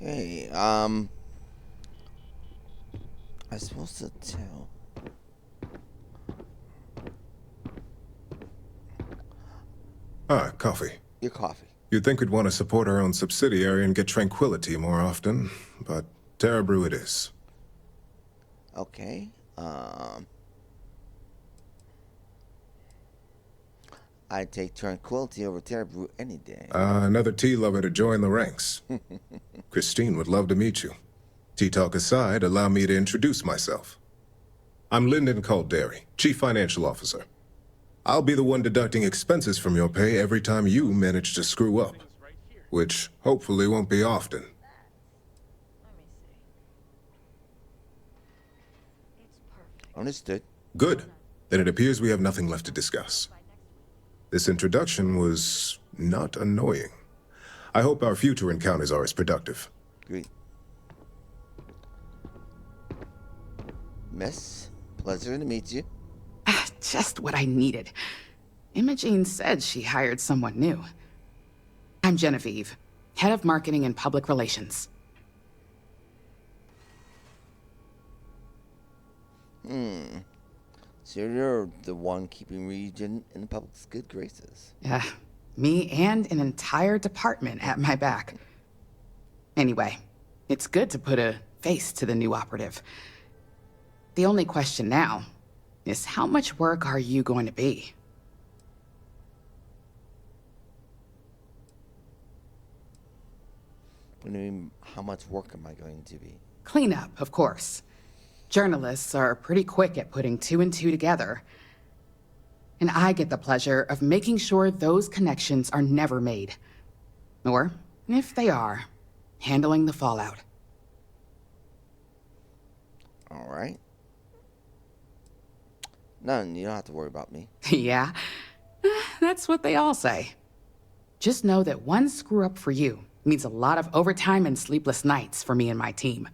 Okay, I'm supposed to tell. Ah, coffee. Your coffee. You'd think we'd want to support our own subsidiary and get tranquility more often, but Terra Brew it is. Okay, I'd take tranquility over Terra Brew any day. Another tea lover to join the ranks. Christine would love to meet you. Tea talk aside, allow me to introduce myself. I'm Lyndon Calderi, Chief Financial Officer. I'll be the one deducting expenses from your pay every time you manage to screw up, which hopefully won't be often. Understood. Good. Then it appears we have nothing left to discuss. This introduction was not annoying. I hope our future encounters are as productive. Great. Miss, pleasure to meet you. Just what I needed. Imogene said she hired someone new. I'm Genevieve, head of marketing and public relations. So you're the one keeping Ryujin in the public's good graces. Yeah, me and an entire department at my back. Anyway, it's good to put a face to the new operative. The only question now is how much work are you going to be? What do you mean, how much work am I going to be? Cleanup, of course. Journalists are pretty quick at putting two and two together. And I get the pleasure of making sure those connections are never made. Or, if they are, handling the fallout. All right. None, you don't have to worry about me. Yeah, that's what they all say. Just know that one screw-up for you means a lot of overtime and sleepless nights for me and my team.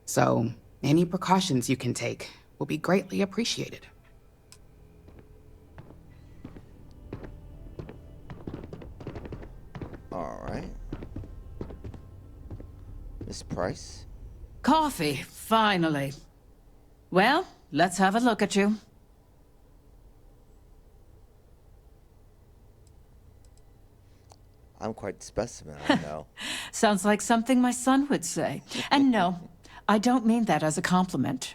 So, any precautions you can take will be greatly appreciated. All right. Miss Price? Coffee, finally. Well, let's have a look at you. I'm quite the specimen, I know. Sounds like something my son would say. And no, I don't mean that as a compliment.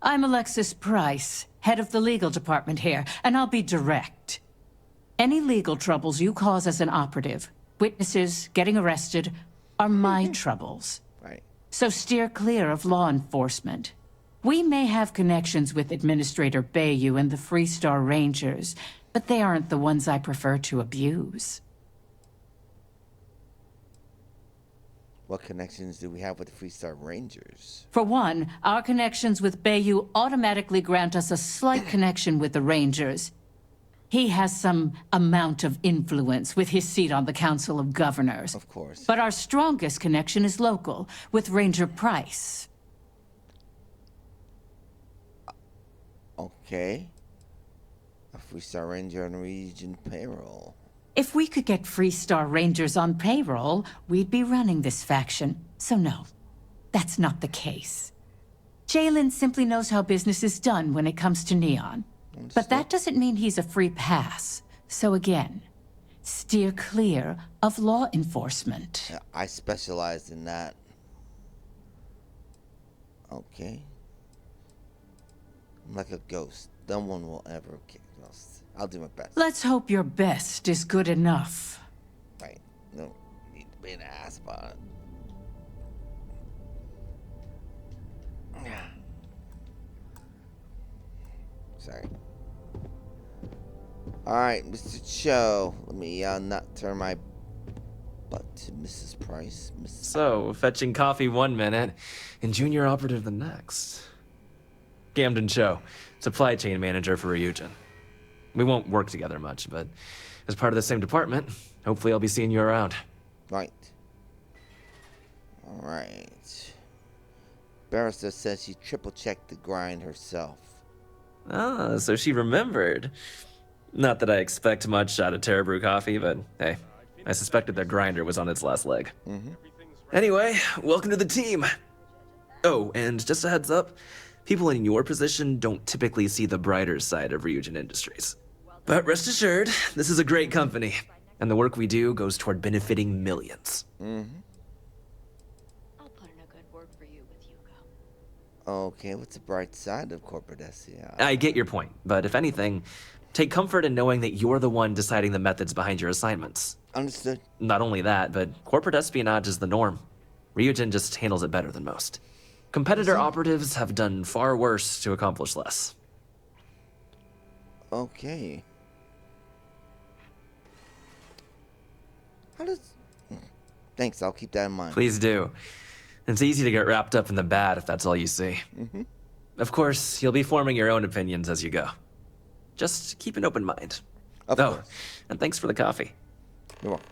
I'm Alexis Price, head of the legal department here, and I'll be direct. Any legal troubles you cause as an operative, witnesses, getting arrested, are my troubles. Right. So steer clear of law enforcement. We may have connections with Administrator Bayou and the Freestar Rangers, but they aren't the ones I prefer to abuse. What connections do we have with the Freestar Rangers? For one, our connections with Bayou automatically grant us a slight connection with the Rangers. He has some amount of influence with his seat on the Council of Governors. Of course. But our strongest connection is local, with Ranger Price. Okay. A Freestar Ranger on Ryujin payroll. If we could get Freestar Rangers on payroll, we'd be running this faction. So no, that's not the case. Jalen simply knows how business is done when it comes to Neon. But that doesn't mean he's a free pass. So again, steer clear of law enforcement. Yeah, I specialize in that. Okay. I'm like a ghost. No one will ever get lost. I'll do my best. Let's hope your best is good enough. Right. No need to be an ass about it. Sorry. Alright, Mr. Cho. Let me not turn my butt to Mrs. Price. So, fetching coffee 1 minute and junior operative the next. Camden Cho, supply chain manager for Ryujin. We won't work together much, but as part of the same department, hopefully I'll be seeing you around. Right. Alright. Barrister says she triple-checked the grind herself. Ah, so she remembered. Not that I expect much out of Terra Brew coffee, but hey, I suspected their grinder was on its last leg. Anyway, welcome to the team. Oh, and just a heads up, people in your position don't typically see the brighter side of Ryujin Industries. But rest assured, this is a great company, and the work we do goes toward benefiting millions. I'll put in a good word for you with Hugo. Okay, what's the bright side of corporate SCI? I get your point, but if anything, take comfort in knowing that you're the one deciding the methods behind your assignments. Understood. Not only that, but corporate espionage is the norm. Ryujin just handles it better than most. Competitor operatives have done far worse to accomplish less. Okay. How does... Thanks, I'll keep that in mind. Please do. It's easy to get wrapped up in the bad if that's all you see. Of course, you'll be forming your own opinions as you go. Just keep an open mind. Of Oh, course. and thanks for the coffee. You're welcome.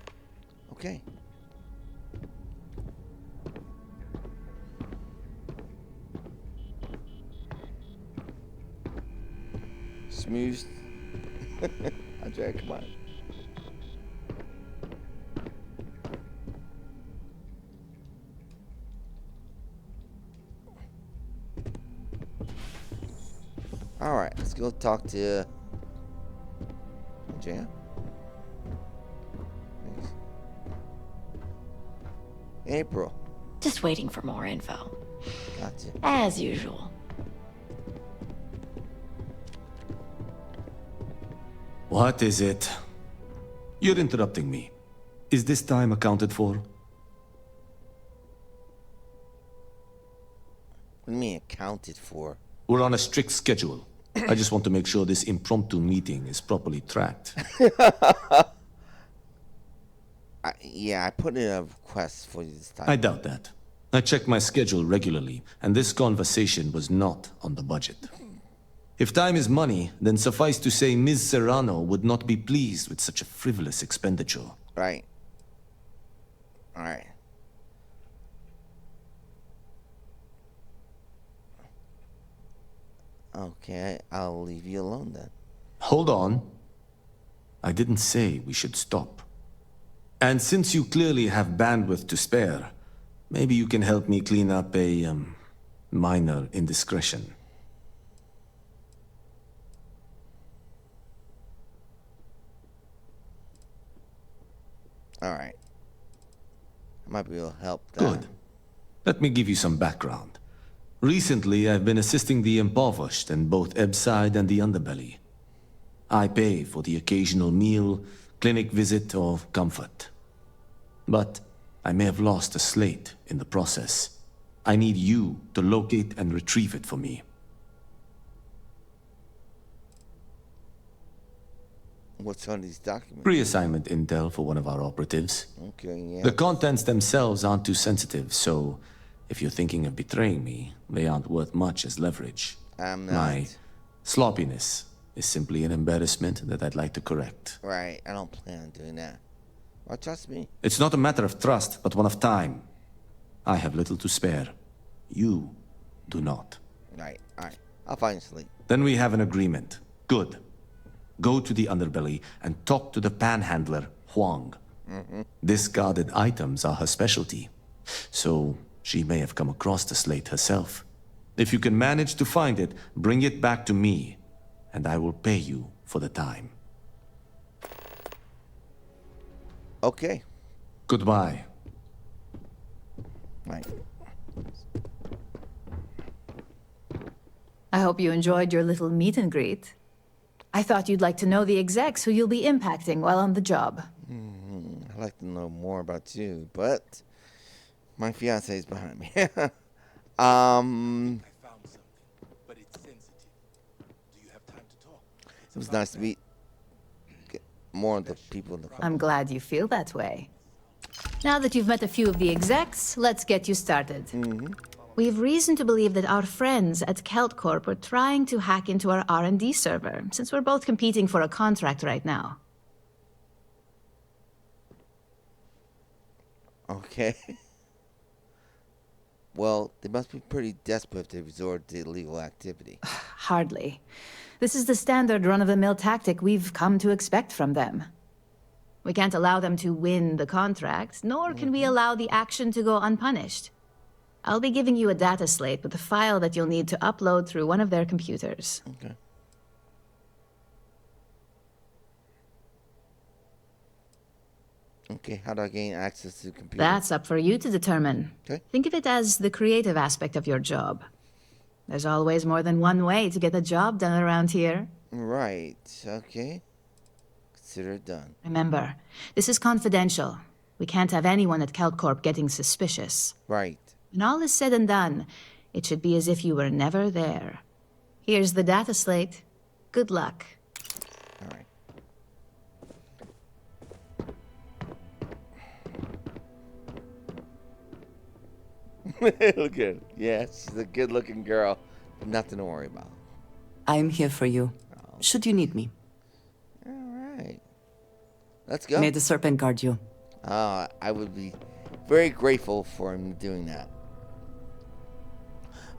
Okay. Smooth. Andreja, come on. All right, let's go talk to Andreja. Thanks. April. Just waiting for more info. Gotcha. As usual. What is it? You're interrupting me. Is this time accounted for? What do you mean accounted for? We're on a strict schedule. I just want to make sure this impromptu meeting is properly tracked. Yeah, I put in a request for you this time. I doubt that. I check my schedule regularly, and this conversation was not on the budget. If time is money, then suffice to say Ms. Serrano would not be pleased with such a frivolous expenditure. Right. All right. Okay, I'll leave you alone then. Hold on. I didn't say we should stop. And since you clearly have bandwidth to spare, maybe you can help me clean up a, minor indiscretion. All right. I might be able to help that. Good. Let me give you some background. Recently, I've been assisting the impoverished in both Ebbside and the underbelly. I pay for the occasional meal, clinic visit, or comfort. But I may have lost a slate in the process. I need you to locate and retrieve it for me. What's on these documents? Reassignment intel for one of our operatives. Okay, yeah. The contents themselves aren't too sensitive, so if you're thinking of betraying me, they aren't worth much as leverage. I'm not. My sloppiness is simply an embarrassment that I'd like to correct. Right, I don't plan on doing that. Well, trust me. It's not a matter of trust, but one of time. I have little to spare. You do not. Right, all right. I'll find you sleep. Then we have an agreement. Good. Go to the underbelly and talk to the panhandler, Huang. Discarded items are her specialty, so she may have come across the slate herself. If you can manage to find it, bring it back to me, and I will pay you for the time. Okay. Goodbye. Right. I hope you enjoyed your little meet and greet. I thought you'd like to know the execs who you'll be impacting while on the job. I'd like to know more about you, but my fiance is behind me. I found something, but it's sensitive. Do you have time to talk? It was nice to meet more of the people in the company. I'm glad you feel that way. Now that you've met a few of the execs, let's get you started. We've reason to believe that our friends at Kelt Corp are trying to hack into our R&D server, since we're both competing for a contract right now. Okay. Well, they must be pretty desperate if they resort to illegal activity. Hardly. This is the standard run-of-the-mill tactic we've come to expect from them. We can't allow them to win the contract, nor can we allow the action to go unpunished. I'll be giving you a data slate with a file that you'll need to upload through one of their computers. Okay. Okay, how do I gain access to the computer? That's up for you to determine. Okay. Think of it as the creative aspect of your job. There's always more than one way to get the job done around here. Right, okay. Consider it done. Remember, this is confidential. We can't have anyone at CalCorp getting suspicious. Right. When all is said and done, it should be as if you were never there. Here's the data slate. Good luck. All right. Look at her. Yeah, she's a good-looking girl. Nothing to worry about. I'm here for you, should you need me. All right. Let's go. May the serpent guard you. I would be very grateful for him doing that.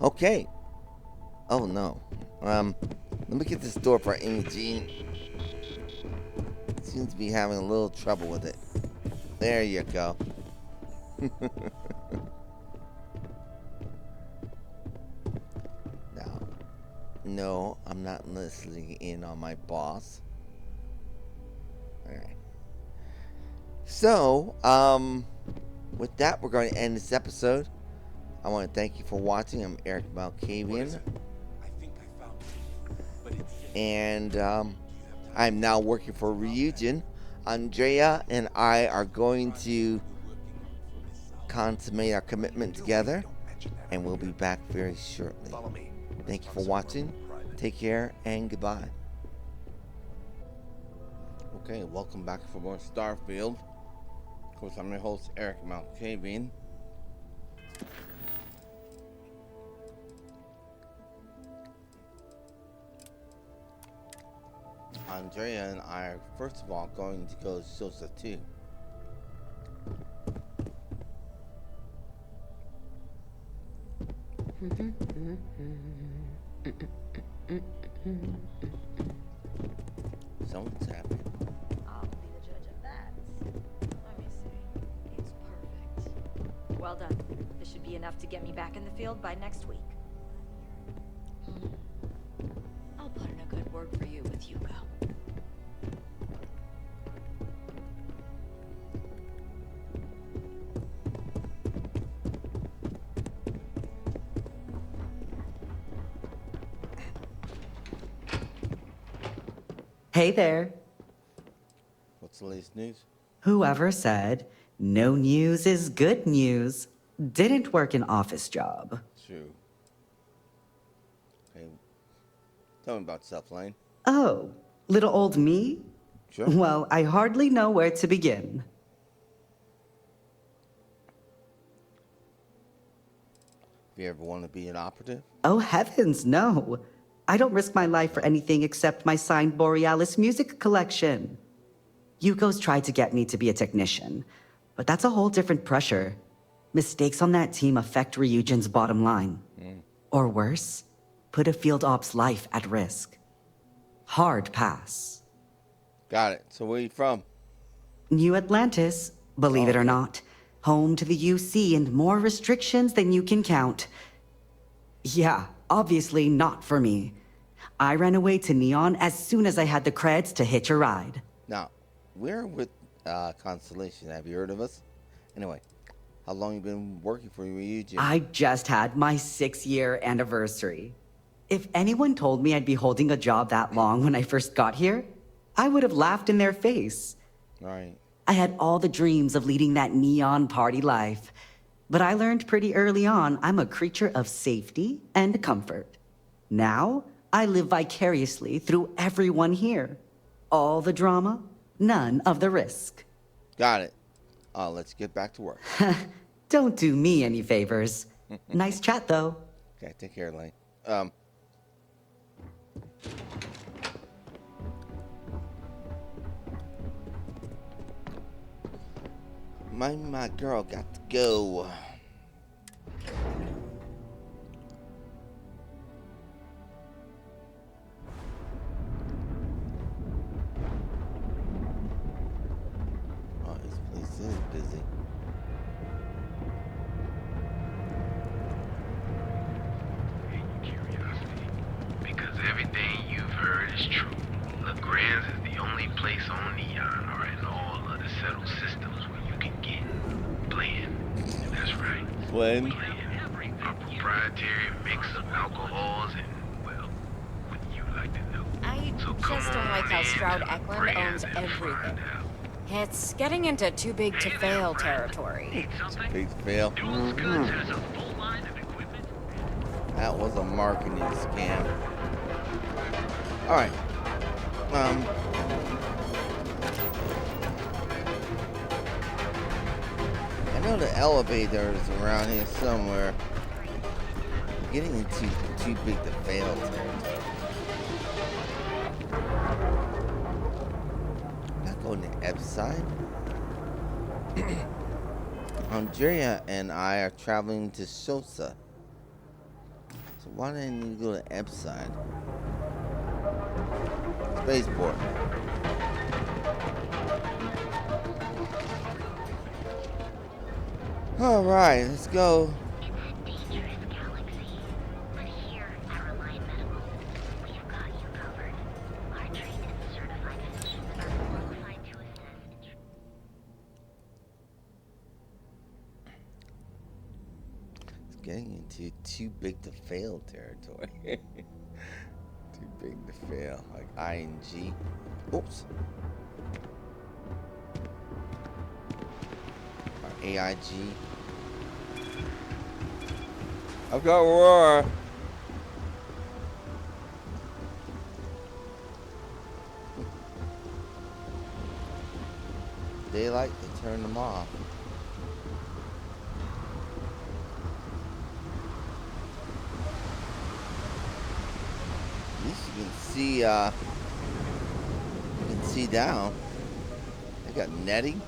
Okay. Oh, no. Let me get this door for Imogene. Seems to be having a little trouble with it. There you go. Now, no, I'm not listening in on my boss. Alright. So, with that, we're going to end this episode. I want to thank you for watching. I'm Erik Malkavian. And I'm now working for Ryujin. Andreja and I are going to consummate our commitment together, and we'll be back very shortly. Thank you for watching. Take care and goodbye. Okay, welcome back for more Starfield. Of course, I'm your host, Erik Malkavian. Andreja and I are first of all going to go to Sosa 2. Something's happening. I'll be the judge of that. Let me see. It's perfect. Well done. This should be enough to get me back in the field by next week. I'll put in a good word for you with Hugo. Hey there. What's the latest news? Whoever said no news is good news didn't work an office job. True. Okay. Tell me about yourself, Lane. Oh, little old me? Sure. Well, I hardly know where to begin. If you ever want to be an operative? Oh, heavens, no. I don't risk my life for anything except my signed Borealis music collection. Hugo's tried to get me to be a technician, but that's a whole different pressure. Mistakes on that team affect Ryujin's bottom line. Or worse, put a field op's life at risk. Hard pass. Got it. So where are you from? New Atlantis, believe it or not. Home to the UC and more restrictions than you can count. Yeah, obviously not for me. I ran away to Neon as soon as I had the creds to hitch a ride. Now, we're with Constellation. Have you heard of us? Anyway, how long you been working for Ryujin? I just had my 6-year anniversary. If anyone told me I'd be holding a job that long when I first got here, I would have laughed in their face. Right. I had all the dreams of leading that neon party life, but I learned pretty early on I'm a creature of safety and comfort. Now, I live vicariously through everyone here. All the drama, none of the risk. Got it. Let's get back to work. Don't do me any favors. Nice chat, though. Okay, take care, Lane. My girl got to go. Blend. A proprietary mix of alcohols and, well, what you like to know. I So just come don't like on how in Stroud to the Eklund brand owns and everything. find out. It's getting into too big to fail territory. Need something? Big fail. Duels Goods has a full line of equipment. That was a marketing scam. All right. I know the elevator is around here somewhere. Getting into too big to fail territory. Not going to Ebb side. Andrea and I are traveling to Sosa. So why do I need to go to Ebb side? Spaceport. Alright, let's go. Getting into too big to fail territory. Too big to fail. Like ING. Oops. Or AIG. I've got Roar. Daylight, they turn them off. At least you can see down. They got netting.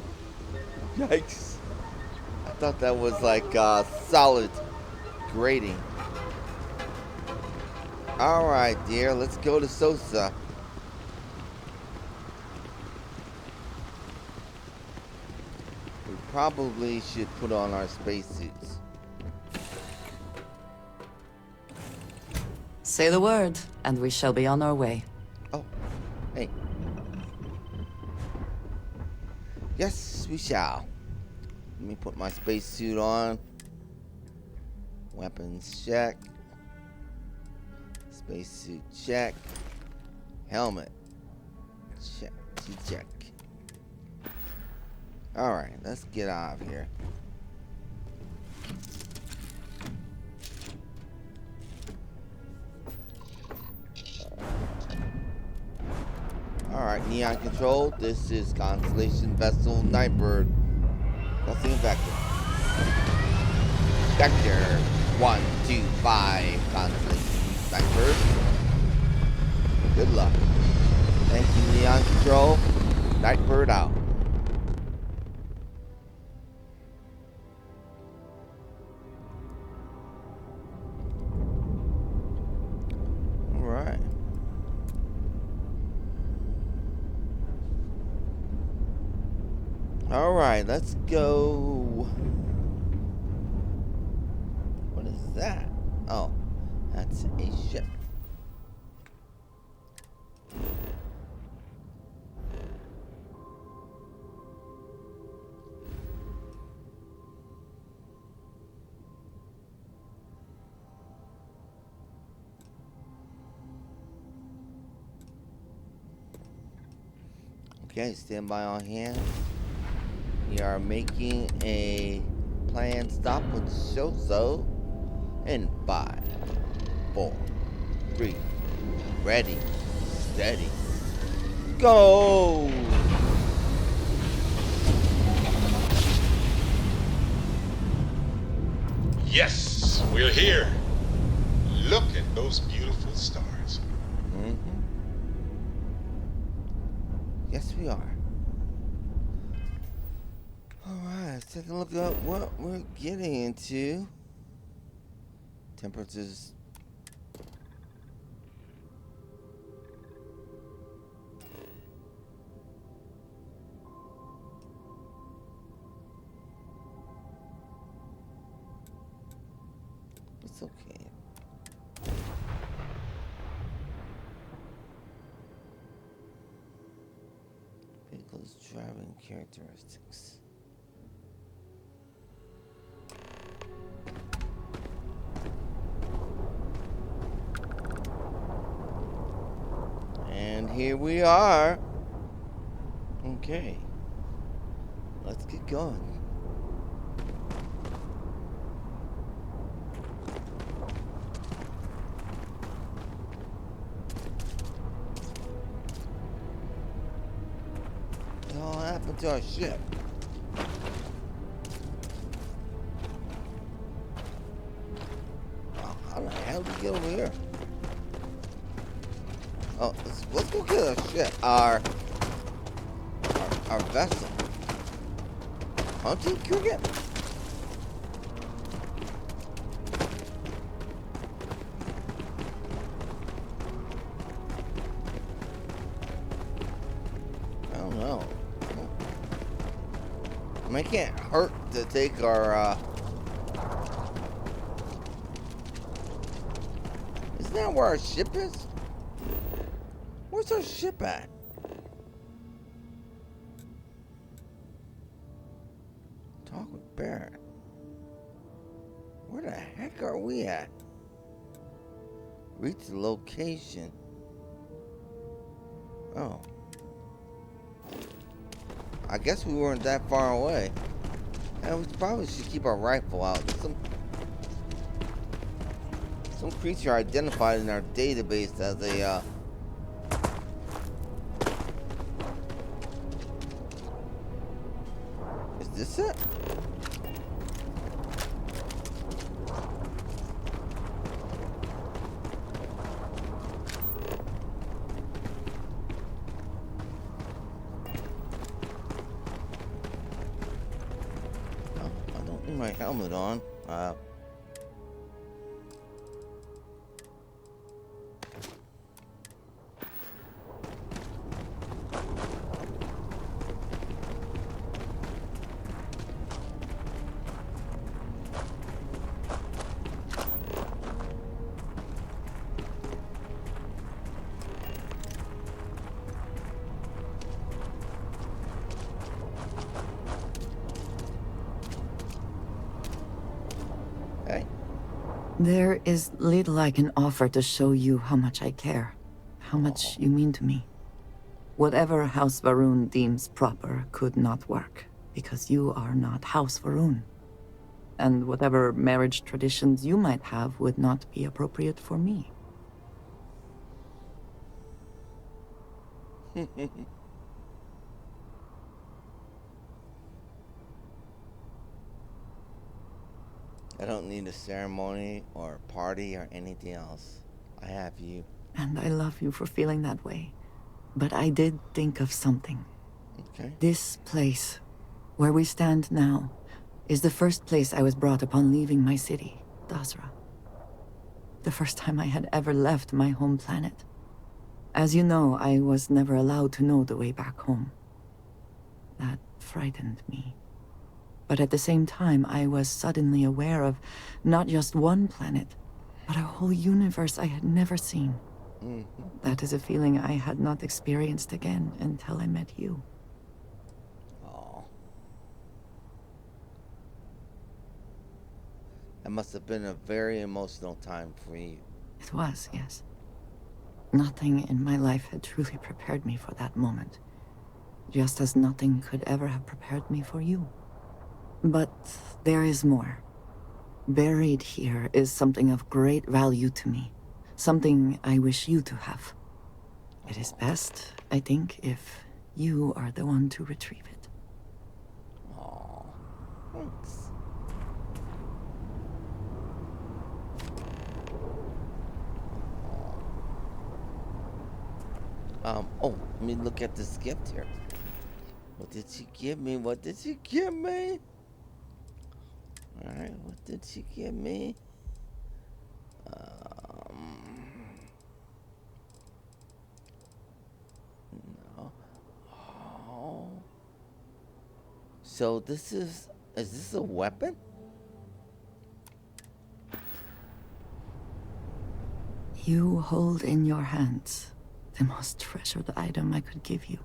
Yikes. I thought that was like solid grating. Alright, dear, let's go to Sosa. We probably should put on our spacesuits. Say the word, and we shall be on our way. Oh, hey. Yes, we shall. Let me put my spacesuit on. Weapons check. Spacesuit check. Helmet check. Check. Alright, let's get out of here. Alright, Neon Control. This is Constellation Vessel Nightbird. Crossing Vector. Vector 125 Constellation Nightbird. Good luck. Thank you, Neon Control. Nightbird out. Alright. Alright, let's go. What is that? Oh, that's a ship. Okay, stand by on hand. We are making a planned stop with Shoso in 5, 4, 3, ready, steady, go! Yes, we're here. Look at those beautiful stars. Yes, we are. Alright, let's take a look at what we're getting into. Temperatures. It's okay. Vehicle's driving characteristics. here we are. Okay. Let's get going. What the hell happened to our ship? Oh, how the hell did we get over here? Oh, let's go get our ship. Our vessel. Hunting cricket? I don't know. I mean, it can't hurt to take our, Isn't that where our ship is? Where's our ship at? Talk with Barrett. Where the heck are we at? Reach the location. Oh. I guess we weren't that far away. And we probably should keep our rifle out. Some creature identified in our database as a, Is this it? I don't need my helmet on. There is little I can offer to show you how much I care, how much you mean to me. Whatever House Varun deems proper could not work, because you are not House Varun. And whatever marriage traditions you might have would not be appropriate for me. I don't need a ceremony or a party or anything else. I have you. And I love you for feeling that way. But I did think of something. Okay. This place, where we stand now, is the first place I was brought upon leaving my city, Dasra. The first time I had ever left my home planet. As you know, I was never allowed to know the way back home. That frightened me. But at the same time, I was suddenly aware of not just one planet, but a whole universe I had never seen. That is a feeling I had not experienced again until I met you. Oh. That must have been a very emotional time for you. It was, yes. Nothing in my life had truly prepared me for that moment. Just as nothing could ever have prepared me for you. But there is more. Buried here is something of great value to me. Something I wish you to have. It is best, I think, if you are the one to retrieve it. Aww. Thanks. Oh, let me look at this gift here. What did she give me? What did she give me? Alright, what did she give me? No. Oh. So this is this a weapon? You hold in your hands the most treasured item I could give you.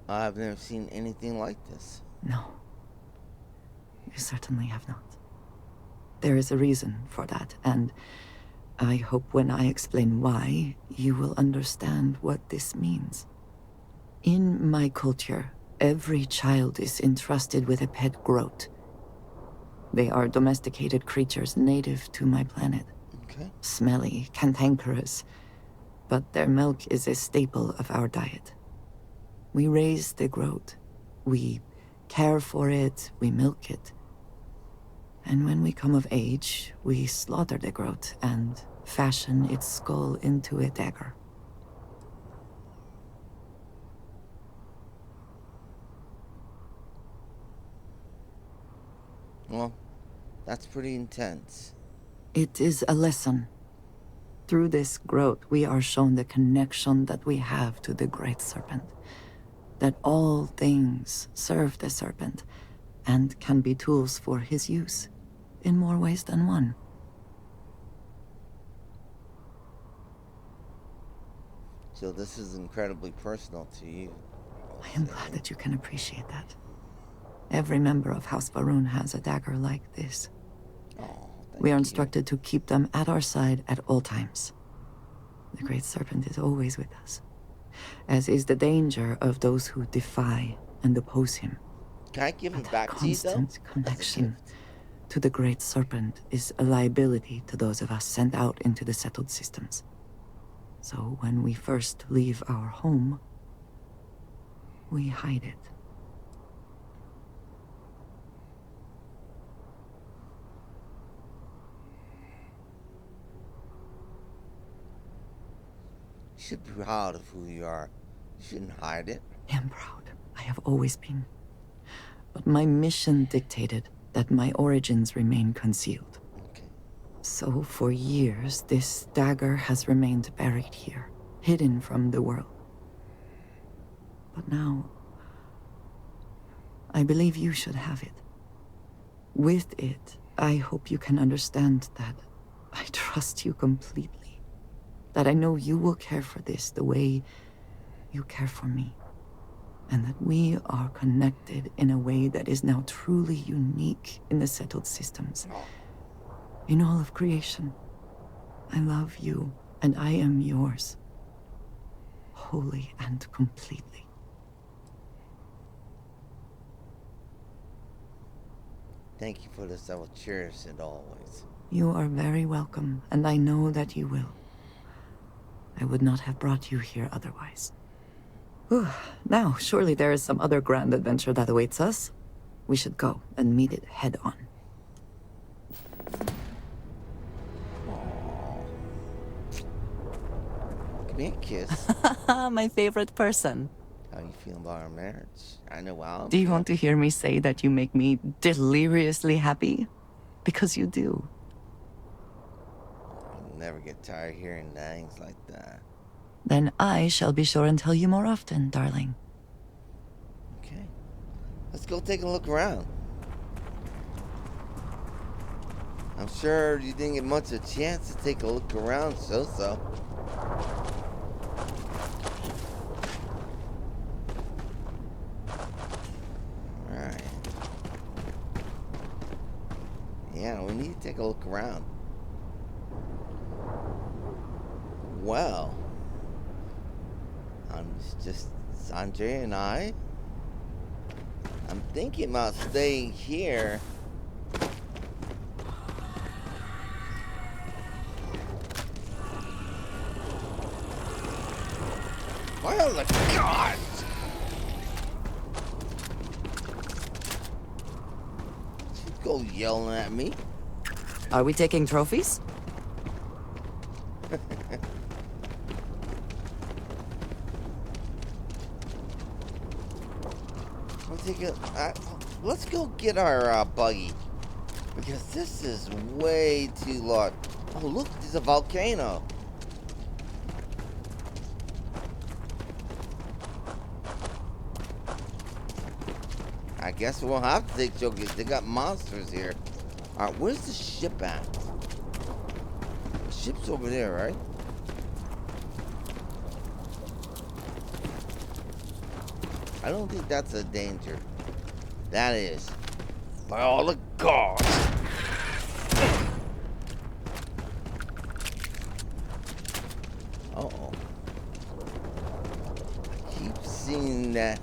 I've never seen anything like this. No. You certainly have not. There is a reason for that, and I hope when I explain why, you will understand what this means. In my culture, every child is entrusted with a pet groat. They are domesticated creatures native to my planet. Okay. Smelly, cantankerous, but their milk is a staple of our diet. We raise the groat. We care for it, we milk it. And when we come of age, we slaughter the groat and fashion its skull into a dagger. Well, that's pretty intense. It is a lesson. Through this groat, we are shown the connection that we have to the Great Serpent. That all things serve the Serpent, and can be tools for his use, in more ways than one. So this is incredibly personal to you. I am glad that you can appreciate that. Every member of House Varun has a dagger like this. We are instructed to keep them at our side at all times. The Great Serpent is always with us, as is the danger of those who defy and oppose him. Can I give him back to you, though? Constant connection to the Great Serpent is a liability to those of us sent out into the settled systems. So when we first leave our home, we hide it. You should be proud of who you are. You shouldn't hide it. I am proud. I have always been. But my mission dictated that my origins remain concealed. Okay. So for years, this dagger has remained buried here, hidden from the world. But now, I believe you should have it. With it, I hope you can understand that I trust you completely. That I know you will care for this the way you care for me. And that we are connected in a way that is now truly unique in the settled systems. In all of creation. I love you, and I am yours. Wholly and completely. Thank you for this. I will cherish it always. You are very welcome, and I know that you will. I would not have brought you here otherwise. Whew. Now, surely there is some other grand adventure that awaits us. We should go and meet it head on. Give me a kiss. My favorite person. How you feeling about our marriage? I know how. Do you want to hear me say that you make me deliriously happy? Because you do. I'll never get tired of hearing things like that. Then I shall be sure and tell you more often, darling. Okay. Let's go take a look around. I'm sure you didn't get much of a chance to take a look around, so. Alright. Yeah, we need to take a look around. Well, just Andreja and I'm thinking about staying here. Oh my God! She'd go yelling at me. Are we taking trophies? Let's go get our buggy, because this is way too large. Oh look, there's a volcano. I guess we'll have to take jokers. They got monsters here. Alright, where's the ship at? The ship's over there, right? I don't think that's a danger. That is. By all the gods. thinking that,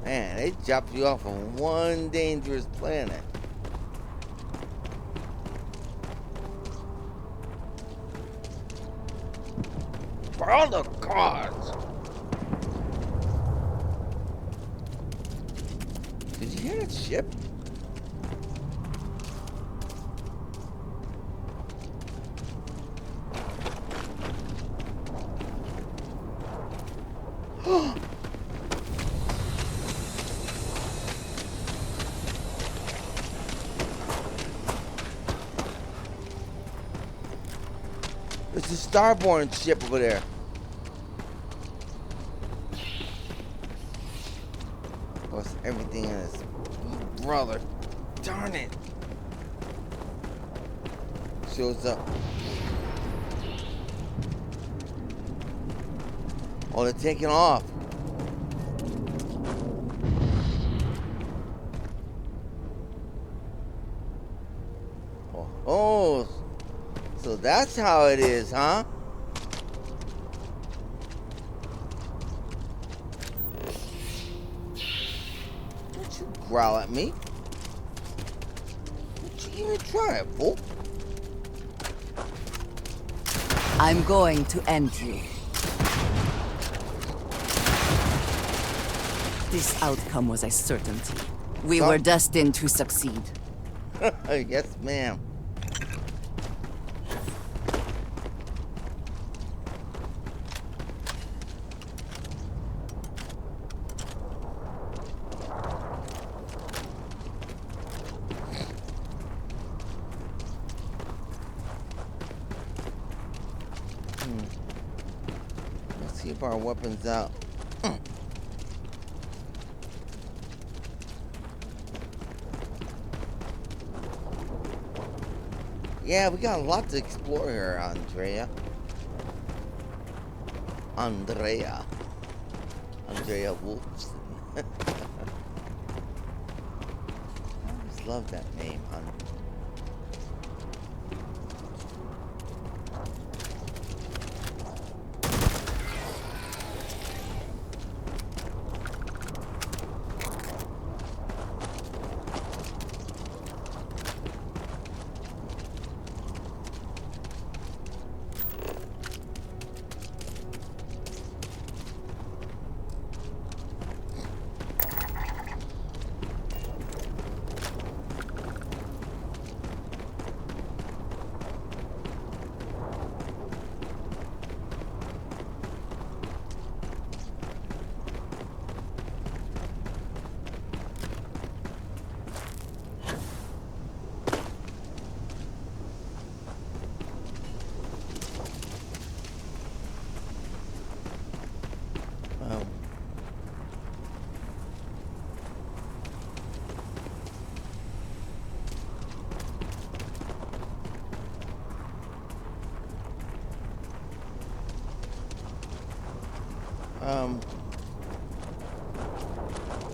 man, they dropped you off on one dangerous planet. For all the cars. Did you hear that ship? There's a starborn ship over there. Plus everything in his brother. Darn it. Shows up. Oh, they're taking off. Oh, so that's how it is, huh? Don't you growl at me. Don't you even try it, fool. I'm going to end you. This outcome was a certainty. We were destined to succeed. Yes, ma'am. Let's see if our weapons out. Yeah, we got a lot to explore here, Andreja. Andreja Wolfson. I always love that name,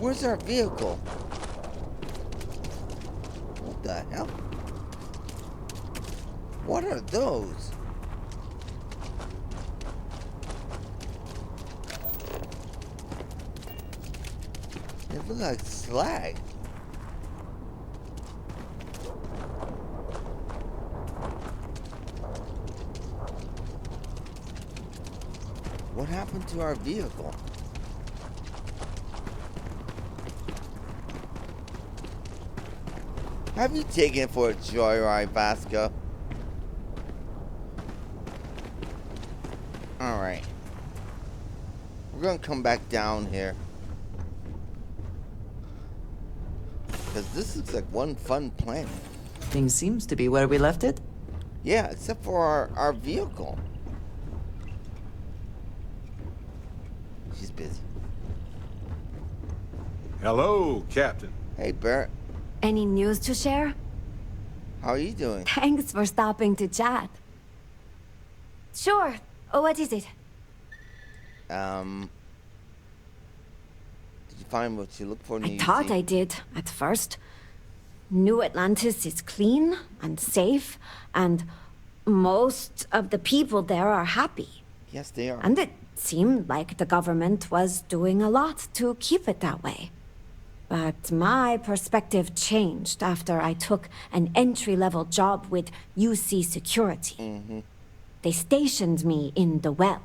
where's our vehicle? What the hell? What are those? They look like slag. What happened to our vehicle? Have you taken it for a joyride, Vasco? Alright. We're gonna come back down here. Because this looks like one fun planet. Things seems to be where we left it. Yeah, except for our vehicle. She's busy. Hello, Captain. Hey, Barrett. Any news to share? How are you doing? Thanks for stopping to chat. Sure. What is it? Did you find what you look for in the I thought I did, at first. New Atlantis is clean and safe, and most of the people there are happy. Yes, they are. And it seemed like the government was doing a lot to keep it that way. But my perspective changed after I took an entry-level job with UC Security. They stationed me in the well.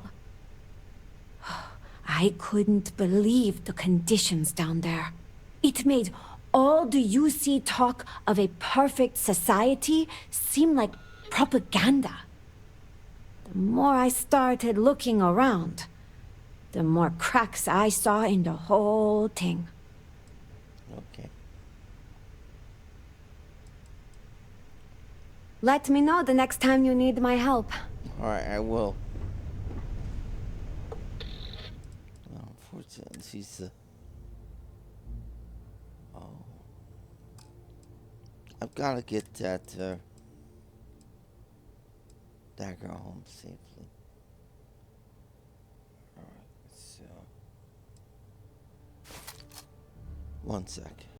I couldn't believe the conditions down there. It made all the UC talk of a perfect society seem like propaganda. The more I started looking around, the more cracks I saw in the whole thing. Okay. Let me know the next time you need my help. Alright, I will. Well, unfortunately, she's oh. I've got to get that dagger home safely. Alright, so 1 sec.